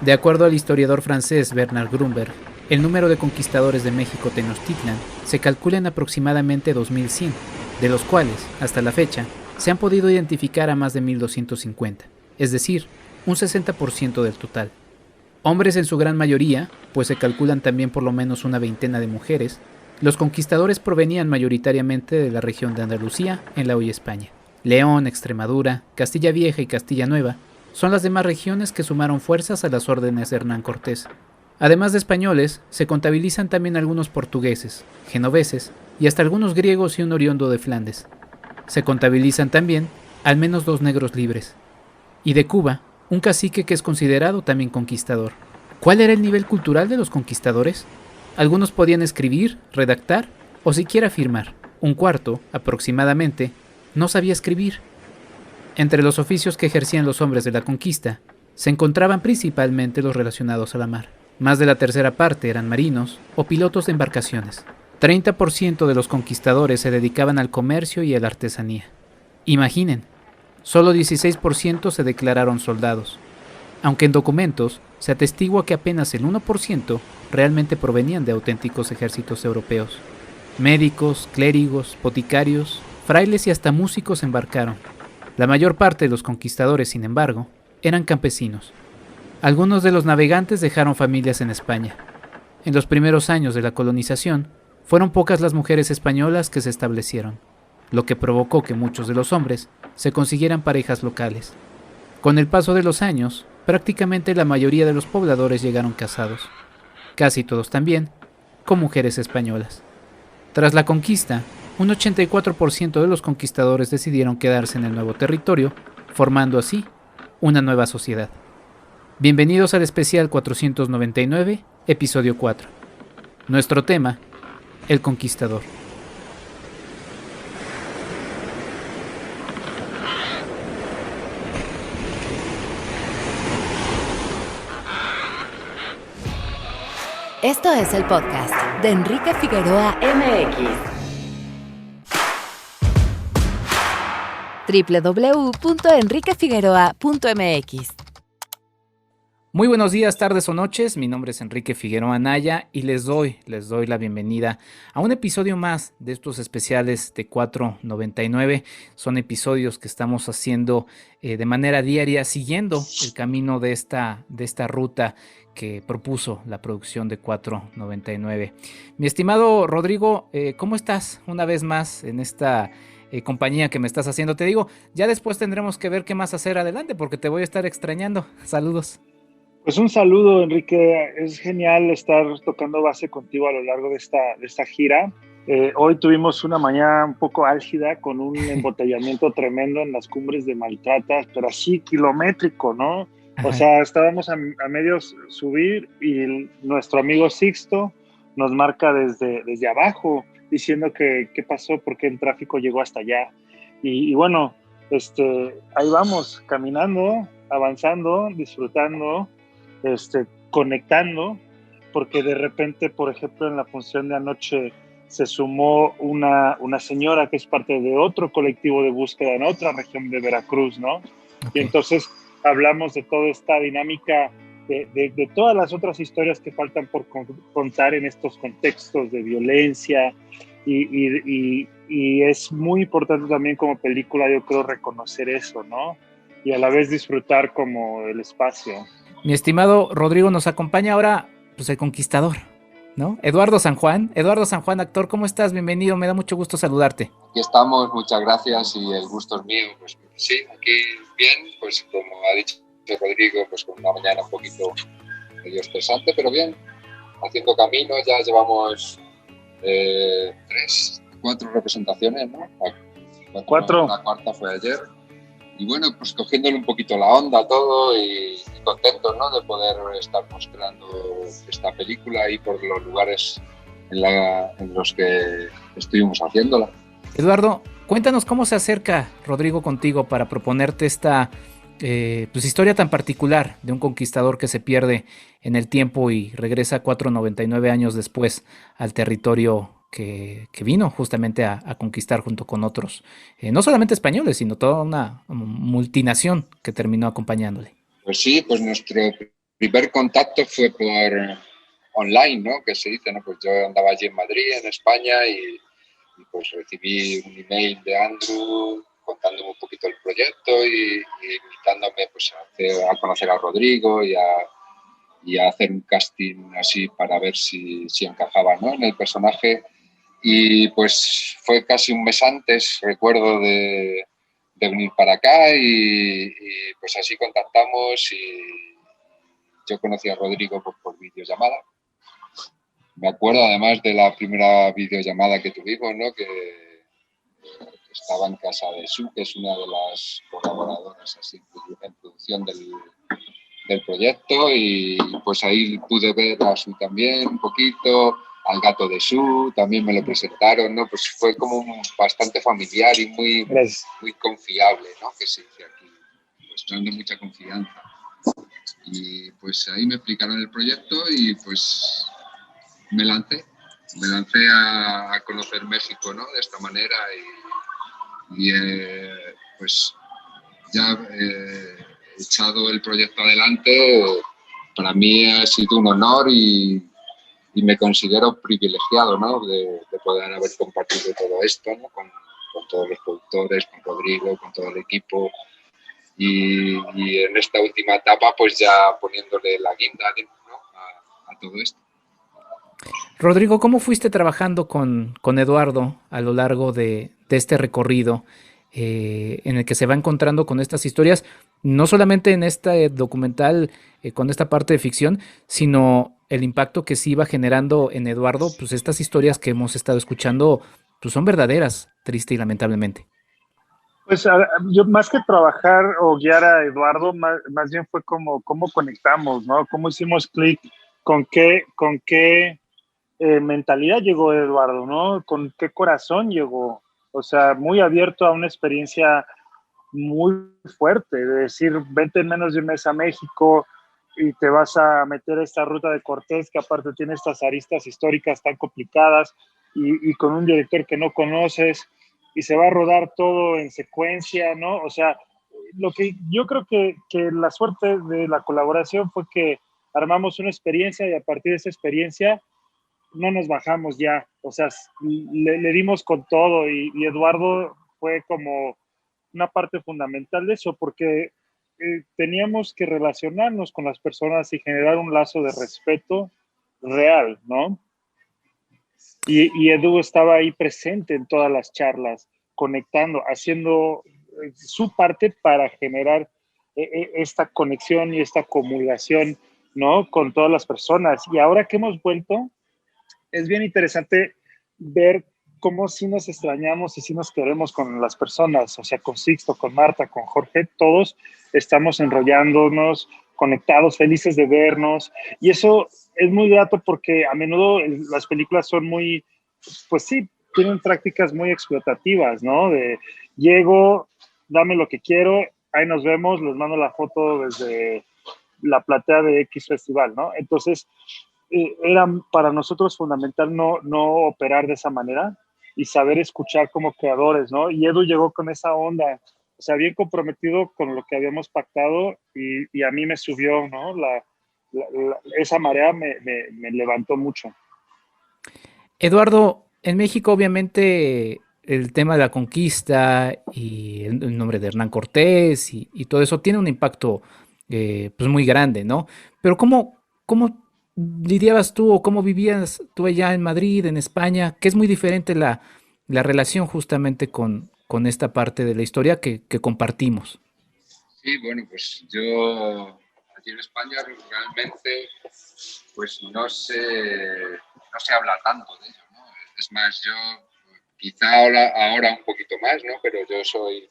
De acuerdo al historiador francés Bernard Grunberg, el número de conquistadores de México Tenochtitlan se calcula en aproximadamente 2100, de los cuales, hasta la fecha, se han podido identificar a más de 1250, es decir, un 60% del total. Hombres en su gran mayoría, pues se calculan también por lo menos una veintena de mujeres, los conquistadores provenían mayoritariamente de la región de Andalucía, en la hoy España. León, Extremadura, Castilla Vieja y Castilla Nueva son las demás regiones que sumaron fuerzas a las órdenes de Hernán Cortés. Además de españoles, se contabilizan también algunos portugueses, genoveses y hasta algunos griegos y un oriundo de Flandes. Se contabilizan también al menos 2 negros libres. Y de Cuba, un cacique que es considerado también conquistador. ¿Cuál era el nivel cultural de los conquistadores? Algunos podían escribir, redactar o siquiera firmar. Un cuarto, aproximadamente, no sabía escribir. Entre los oficios que ejercían los hombres de la conquista, se encontraban principalmente los relacionados a la mar. Más de la tercera parte eran marinos o pilotos de embarcaciones. 30% de los conquistadores se dedicaban al comercio y a la artesanía. Imaginen, solo 16% se declararon soldados, aunque en documentos se atestigua que apenas el 1% realmente provenían de auténticos ejércitos europeos. Médicos, clérigos, boticarios, frailes y hasta músicos embarcaron. La mayor parte de los conquistadores, sin embargo, eran campesinos. Algunos de los navegantes dejaron familias en España. En los primeros años de la colonización, fueron pocas las mujeres españolas que se establecieron, lo que provocó que muchos de los hombres se consiguieran parejas locales. Con el paso de los años, prácticamente la mayoría de los pobladores llegaron casados, casi todos también, con mujeres españolas. Tras la conquista, un 84% de los conquistadores decidieron quedarse en el nuevo territorio, formando así una nueva sociedad. Bienvenidos al especial 499, episodio 4. Nuestro tema, el conquistador. Esto es el podcast de Enrique Figueroa MX. www.enriquefigueroa.mx. Muy buenos días, tardes o noches, mi nombre es Enrique Figueroa Anaya y les doy la bienvenida a un episodio más de estos especiales de 499. Son episodios que estamos haciendo de manera diaria, siguiendo el camino de esta ruta que propuso la producción de 499. Mi estimado Rodrigo, ¿cómo estás una vez más en esta compañía que me estás haciendo? Te digo, ya después tendremos que ver qué más hacer adelante porque te voy a estar extrañando. Saludos. Pues un saludo, Enrique. Es genial estar tocando base contigo a lo largo de esta gira. Hoy tuvimos una mañana un poco álgida con un embotellamiento tremendo en las cumbres de Maltrata, pero así kilométrico, ¿no? Ajá. O sea, estábamos a medios subir y nuestro amigo Sixto nos marca desde abajo diciendo que qué pasó, por qué el tráfico llegó hasta allá. Y bueno, ahí vamos, caminando, avanzando, disfrutando, conectando, porque de repente, por ejemplo, en la función de anoche se sumó una señora que es parte de otro colectivo de búsqueda en otra región de Veracruz, ¿no? Okay. Y entonces hablamos de toda esta dinámica, de todas las otras historias que faltan por contar en estos contextos de violencia, y es muy importante también como película, yo creo, reconocer eso, ¿no? Y a la vez disfrutar como el espacio. Mi estimado Rodrigo, nos acompaña ahora pues el conquistador, ¿no? Eduardo San Juan, actor, ¿cómo estás? Bienvenido, me da mucho gusto saludarte. Aquí estamos, muchas gracias y el gusto es mío. Pues sí, aquí bien, pues como ha dicho Rodrigo, pues con una mañana un poquito medio estresante, pero bien, haciendo camino, ya llevamos 4 representaciones, ¿no? Cuatro. La cuarta fue ayer. Y bueno, pues cogiéndole un poquito la onda a todo y contentos, ¿no? De poder estar mostrando esta película y por los lugares en los que estuvimos haciéndola. Eduardo, cuéntanos cómo se acerca Rodrigo contigo para proponerte esta pues historia tan particular de un conquistador que se pierde en el tiempo y regresa 499 años después al territorio que vino justamente a conquistar junto con otros, no solamente españoles, sino toda una multinación que terminó acompañándole. Pues sí, pues nuestro primer contacto fue por online, ¿no? Que se dice, ¿no? Pues yo andaba allí en Madrid, en España, y pues recibí un email de Andrew contándome un poquito el proyecto y invitándome pues, a conocer a Rodrigo y a hacer un casting así para ver si encajaba, ¿no? En el personaje. Y pues fue casi un mes antes, recuerdo, de venir para acá y pues así contactamos y yo conocí a Rodrigo por videollamada. Me acuerdo además de la primera videollamada que tuvimos, ¿no? Que estaba en casa de Su, que es una de las colaboradoras así, en producción del proyecto, y pues ahí pude ver a Su también un poquito, al gato de Su, también me lo presentaron, ¿no? Pues fue como bastante familiar y muy confiable, ¿no? Que se dice aquí, pues de mucha confianza. Y pues ahí me explicaron el proyecto y pues me lancé a conocer México, ¿no? De esta manera y pues ya echado el proyecto adelante, para mí ha sido un honor y me considero privilegiado, ¿no? De poder haber compartido todo esto, ¿no? Con todos los productores, con Rodrigo, con todo el equipo y en esta última etapa pues ya poniéndole la guinda, ¿no? a todo esto. Rodrigo, ¿cómo fuiste trabajando con Eduardo a lo largo de este recorrido en el que se va encontrando con estas historias, no solamente en este documental, con esta parte de ficción, sino el impacto que sí iba generando en Eduardo, pues estas historias que hemos estado escuchando, pues son verdaderas, triste y lamentablemente? Pues yo más que trabajar o guiar a Eduardo, más bien fue como cómo conectamos, ¿no? Cómo hicimos clic, con qué mentalidad llegó Eduardo, ¿no? Con qué corazón llegó. O sea, muy abierto a una experiencia muy fuerte, de decir, vente en menos de un mes a México y te vas a meter a esta ruta de Cortés, que aparte tiene estas aristas históricas tan complicadas y con un director que no conoces y se va a rodar todo en secuencia, ¿no? O sea, lo que yo creo que la suerte de la colaboración fue que armamos una experiencia y a partir de esa experiencia no nos bajamos ya, o sea, le dimos con todo y Eduardo fue como una parte fundamental de eso, porque teníamos que relacionarnos con las personas y generar un lazo de respeto real, ¿no? Y Edu estaba ahí presente en todas las charlas, conectando, haciendo su parte para generar esta conexión y esta comulgación, ¿no? Con todas las personas. Y ahora que hemos vuelto, es bien interesante ver cómo sí nos extrañamos y sí nos queremos con las personas, o sea, con Sixto, con Marta, con Jorge, todos estamos enrollándonos, conectados, felices de vernos, y eso es muy grato porque a menudo las películas son muy, pues sí, tienen prácticas muy explotativas, ¿no? De llego, dame lo que quiero, ahí nos vemos, les mando la foto desde la platea de X festival, ¿no? Entonces, era para nosotros fundamental no operar de esa manera y saber escuchar como creadores, ¿no? Y Edu llegó con esa onda, o sea, bien comprometido con lo que habíamos pactado y a mí me subió, ¿no? Esa marea me levantó mucho. Eduardo, en México obviamente el tema de la conquista y el nombre de Hernán Cortés y todo eso tiene un impacto pues muy grande, ¿no? Pero ¿cómo lidiabas tú o cómo vivías tú allá en Madrid, en España? Que es muy diferente la relación justamente con esta parte de la historia que compartimos. Sí, bueno, pues yo aquí en España realmente pues no se habla tanto de ello, ¿no? Es más, yo quizá ahora un poquito más, ¿no? Pero yo soy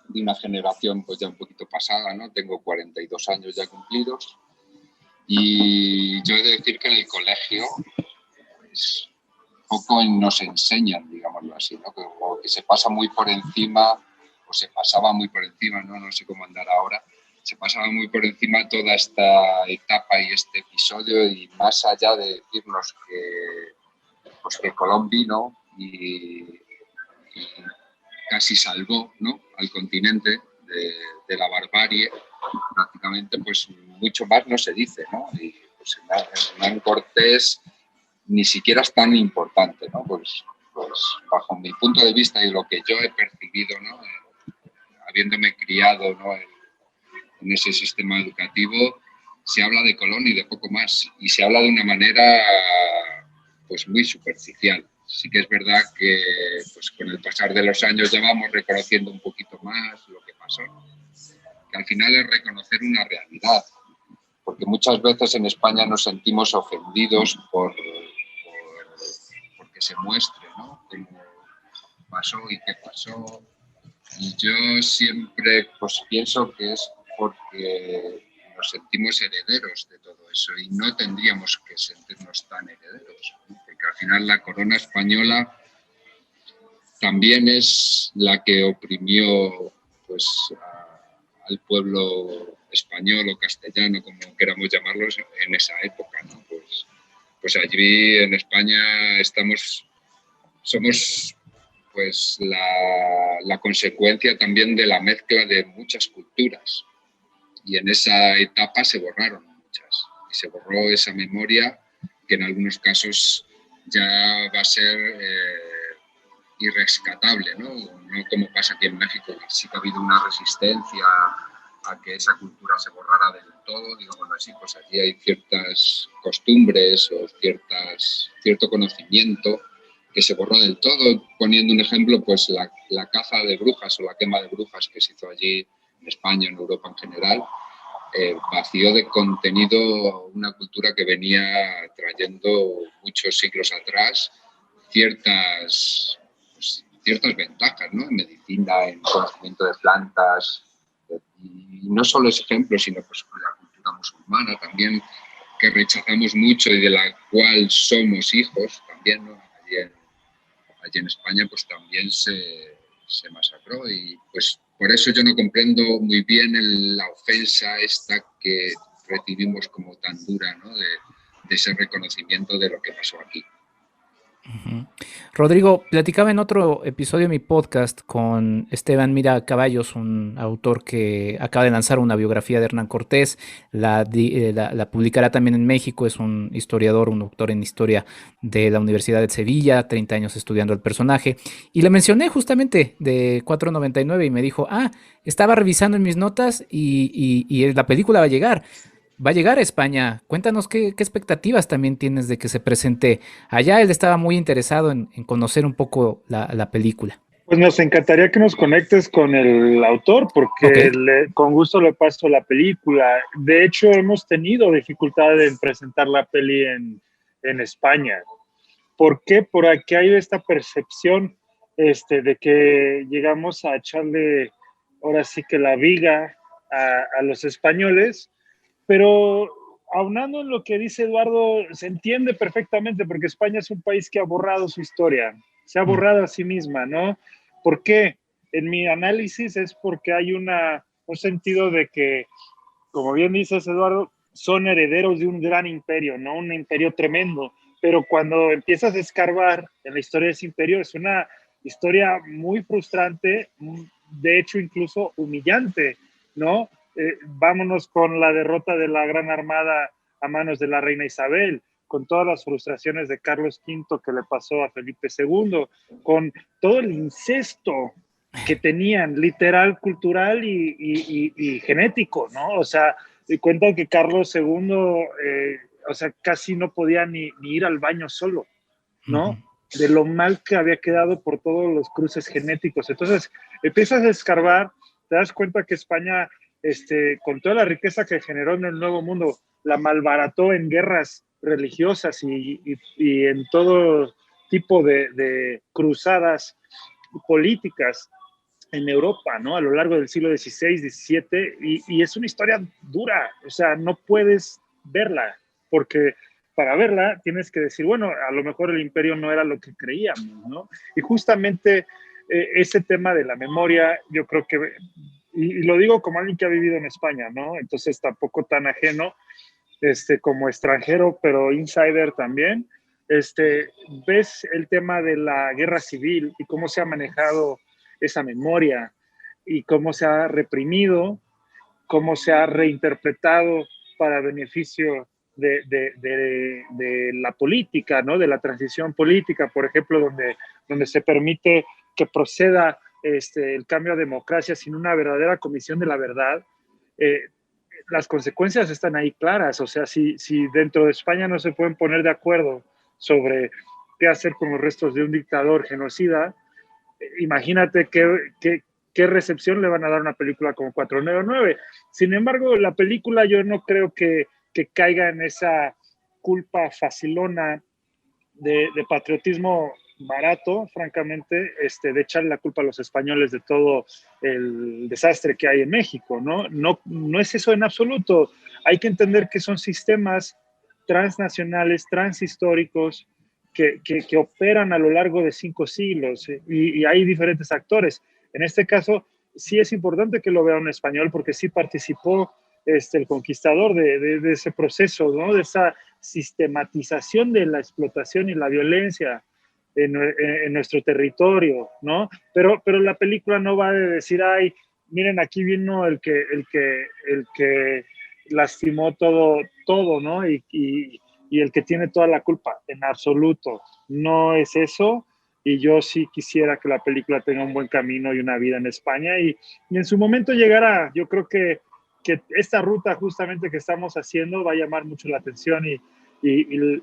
de una generación pues ya un poquito pasada, ¿no? Tengo 42 años ya cumplidos y yo he de decir que en el colegio pues poco nos enseñan, digámoslo así, ¿no? Que se pasa muy por encima o se pasaba muy por encima, ¿no? No sé cómo andar ahora, se pasaba muy por encima toda esta etapa y este episodio y más allá de decirnos que Colón vino y casi salvó, ¿no? Al continente de la barbarie, prácticamente pues mucho más no se dice, ¿no? Y pues Hernán Cortés ni siquiera es tan importante, ¿no? Pues bajo mi punto de vista y lo que yo he percibido, ¿no? Habiéndome criado, ¿no? en ese sistema educativo, se habla de Colón y de poco más, y se habla de una manera pues muy superficial. Sí que es verdad que pues, con el pasar de los años ya vamos reconociendo un poquito más lo que pasó, que al final es reconocer una realidad, porque muchas veces en España nos sentimos ofendidos porque se muestre, ¿no? Cómo pasó y qué pasó. Y yo siempre pues, pienso que es porque nos sentimos herederos de todo eso y no tendríamos que sentirnos tan herederos, ¿no? Porque al final la corona española también es la que oprimió pues, al pueblo español o castellano, como queramos llamarlos, en esa época, ¿no? Pues allí en España somos pues la consecuencia también de la mezcla de muchas culturas, y en esa etapa se borraron muchas y se borró esa memoria que en algunos casos ya va a ser irrescatable, ¿no? No como pasa aquí en México, que sí que ha habido una resistencia a que esa cultura se borrara del todo, digamos así, pues allí hay ciertas costumbres o cierto conocimiento que se borró del todo. Poniendo un ejemplo, pues la caza de brujas o la quema de brujas que se hizo allí en España, en Europa en general, vació de contenido una cultura que venía trayendo muchos siglos atrás ciertas ventajas, ¿no? En medicina, en conocimiento de plantas, y no solo ese ejemplo, sino pues la cultura musulmana también, que rechazamos mucho y de la cual somos hijos también, ¿no? Allí en España pues también se masacró, y pues por eso yo no comprendo muy bien la ofensa esta que recibimos como tan dura, ¿no? de ese reconocimiento de lo que pasó aquí. Uh-huh. Rodrigo, platicaba en otro episodio de mi podcast con Esteban Mira Caballos, un autor que acaba de lanzar una biografía de Hernán Cortés, la publicará también en México, es un historiador, un doctor en historia de la Universidad de Sevilla, 30 años estudiando el personaje, y le mencioné justamente de 499 y me dijo, estaba revisando en mis notas y la película va a llegar. Va a llegar a España. Cuéntanos qué expectativas también tienes de que se presente allá. Él estaba muy interesado en conocer un poco la película. Pues nos encantaría que nos conectes con el autor, porque Okay. con gusto le paso la película. De hecho, hemos tenido dificultad en presentar la peli en España. ¿Por qué? Porque hay esta percepción de que llegamos a echarle ahora sí que la viga a los españoles, pero aunando en lo que dice Eduardo, se entiende perfectamente, porque España es un país que ha borrado su historia, se ha borrado a sí misma, ¿no? ¿Por qué? En mi análisis es porque hay un sentido de que, como bien dices, Eduardo, son herederos de un gran imperio, ¿no? Un imperio tremendo, pero cuando empiezas a escarbar en la historia de ese imperio, es una historia muy frustrante, de hecho incluso humillante, ¿no? Vámonos con la derrota de la Gran Armada a manos de la reina Isabel, con todas las frustraciones de Carlos V que le pasó a Felipe II, con todo el incesto que tenían, literal, cultural y genético, ¿no? O sea, cuentan que Carlos II, o sea, casi no podía ni ir al baño solo, ¿no? Uh-huh. De lo mal que había quedado por todos los cruces genéticos. Entonces, empiezas a escarbar, te das cuenta que España, con toda la riqueza que generó en el Nuevo Mundo, la malbarató en guerras religiosas y en todo tipo de cruzadas políticas en Europa, ¿no? A lo largo del siglo XVI, XVII, y es una historia dura, o sea, no puedes verla, porque para verla tienes que decir, bueno, a lo mejor el imperio no era lo que creíamos, ¿no? Y justamente ese tema de la memoria, yo creo que, y lo digo como alguien que ha vivido en España, ¿no? Entonces tampoco tan ajeno, como extranjero, pero insider también, ves el tema de la guerra civil y cómo se ha manejado esa memoria y cómo se ha reprimido, cómo se ha reinterpretado para beneficio de la política, ¿no? De la transición política, por ejemplo, donde se permite que proceda el cambio a democracia sin una verdadera comisión de la verdad. Las consecuencias están ahí claras. O sea, si dentro de España no se pueden poner de acuerdo sobre qué hacer con los restos de un dictador genocida, imagínate qué recepción le van a dar a una película como 499. Sin embargo, la película yo no creo que caiga en esa culpa facilona de patriotismo barato, francamente, de echarle la culpa a los españoles de todo el desastre que hay en México, ¿no? No es eso en absoluto. Hay que entender que son sistemas transnacionales, transhistóricos, que operan a lo largo de 5 siglos, y hay diferentes actores. En este caso, sí es importante que lo vea un español, porque sí participó el conquistador de ese proceso, ¿no? De esa sistematización de la explotación y la violencia en nuestro territorio, ¿no? Pero la película no va a decir, ay, miren, aquí vino el que lastimó todo, ¿no? Y el que tiene toda la culpa. En absoluto, no es eso. Y yo sí quisiera que la película tenga un buen camino y una vida en España, y en su momento llegará. Yo creo que esta ruta justamente que estamos haciendo va a llamar mucho la atención, y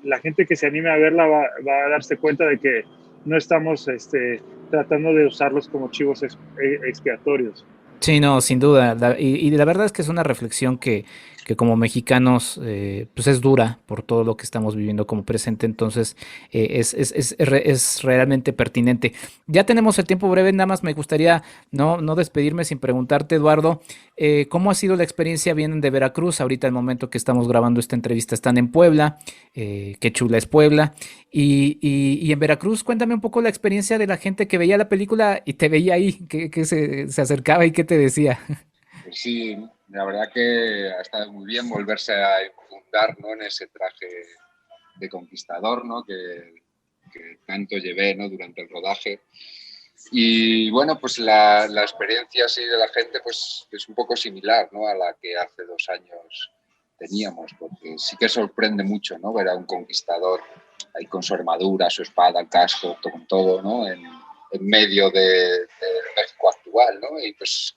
la gente que se anime a verla va a darse cuenta de que no estamos tratando de usarlos como chivos expiatorios. Sí, no, sin duda. Y la verdad es que es una reflexión que como mexicanos pues es dura por todo lo que estamos viviendo como presente. Entonces es realmente pertinente. Ya tenemos el tiempo breve, nada más me gustaría no despedirme sin preguntarte, Eduardo, ¿cómo ha sido la experiencia? Vienen de Veracruz, ahorita el momento que estamos grabando esta entrevista están en Puebla, qué chula es Puebla. Y en Veracruz, cuéntame un poco la experiencia de la gente que veía la película y te veía ahí, que se acercaba y qué te decía. Pues sí, la verdad que ha estado muy bien volverse a infundar, ¿no?, en ese traje de conquistador, ¿no?, que tanto llevé, ¿no?, durante el rodaje. Y bueno, pues la experiencia así de la gente pues es un poco similar, ¿no?, a la que hace 2 años teníamos, porque sí que sorprende mucho, ¿no?, ver a un conquistador ahí con su armadura, su espada, el casco, con todo, ¿no?, en medio del México actual, ¿no? Y pues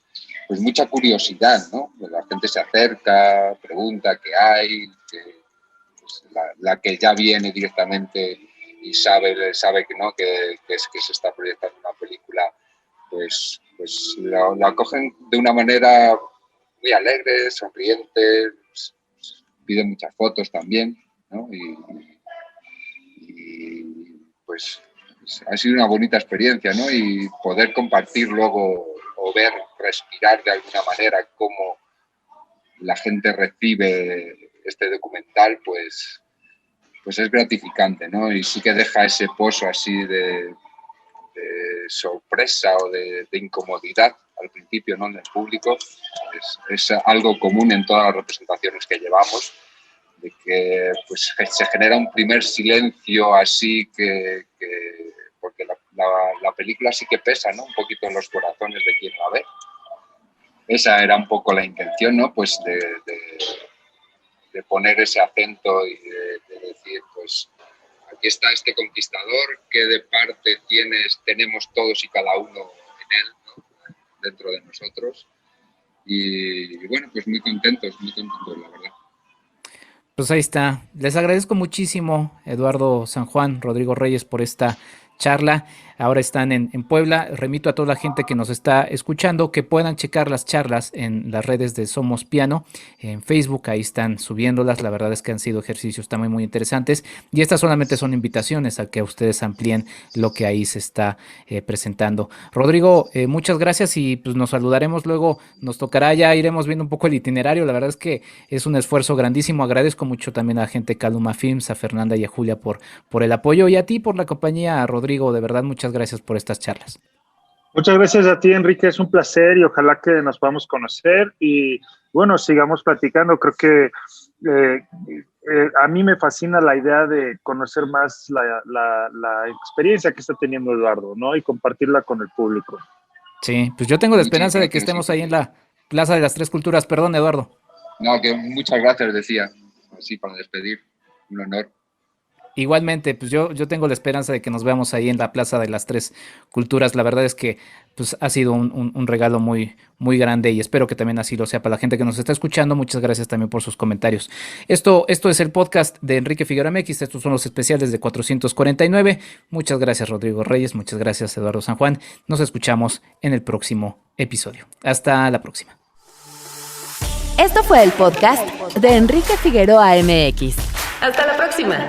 mucha curiosidad, ¿no? La gente se acerca, pregunta qué hay, pues la que ya viene directamente y sabe que no, que se está proyectando una película, pues la acogen de una manera muy alegre, sonriente, piden muchas fotos también, ¿no? Y pues ha sido una bonita experiencia, ¿no? Y poder compartir luego o ver, respirar de alguna manera cómo la gente recibe este documental, pues es gratificante, ¿no? Y sí que deja ese pozo así de sorpresa o de incomodidad al principio, ¿no?, en el público. Es algo común en todas las representaciones que llevamos, de que pues se genera un primer silencio así porque la película sí que pesa, ¿no?, un poquito en los corazones de quien la ve. Esa era un poco la intención, ¿no?, pues de poner ese acento y de decir, pues aquí está este conquistador, que de parte tenemos todos y cada uno en él, ¿no?, dentro de nosotros. Y bueno, pues muy contentos, la verdad. Pues ahí está. Les agradezco muchísimo, Eduardo San Juan, Rodrigo Reyes, por esta charla. Ahora están en Puebla. Remito a toda la gente que nos está escuchando que puedan checar las charlas en las redes de Somos Piano, en Facebook, ahí están subiéndolas. La verdad es que han sido ejercicios también muy interesantes, y estas solamente son invitaciones a que ustedes amplíen lo que ahí se está presentando. Rodrigo, muchas gracias, y pues nos saludaremos luego, nos tocará, ya iremos viendo un poco el itinerario. La verdad es que es un esfuerzo grandísimo. Agradezco mucho también a la gente de Caluma Films, a Fernanda y a Julia por el apoyo, y a ti por la compañía, Rodrigo. De verdad, muchas gracias por estas charlas. Muchas gracias a ti, Enrique. Es un placer, y ojalá que nos podamos conocer y, bueno, sigamos platicando. Creo que a mí me fascina la idea de conocer más la experiencia que está teniendo Eduardo, ¿no?, y compartirla con el público. Sí, pues yo tengo la esperanza de que estemos ahí en la Plaza de las Tres Culturas. Perdón, Eduardo. No, que muchas gracias, decía, así para despedir, un honor. Igualmente, pues yo tengo la esperanza de que nos veamos ahí en la Plaza de las Tres Culturas. La verdad es que pues, ha sido un regalo muy, muy grande y espero que también así lo sea para la gente que nos está escuchando. Muchas gracias también por sus comentarios. Esto es el podcast de Enrique Figueroa MX. Estos son los especiales de 449. Muchas gracias, Rodrigo Reyes. Muchas gracias, Eduardo San Juan. Nos escuchamos en el próximo episodio. Hasta la próxima. Esto fue el podcast de Enrique Figueroa MX. Hasta la próxima.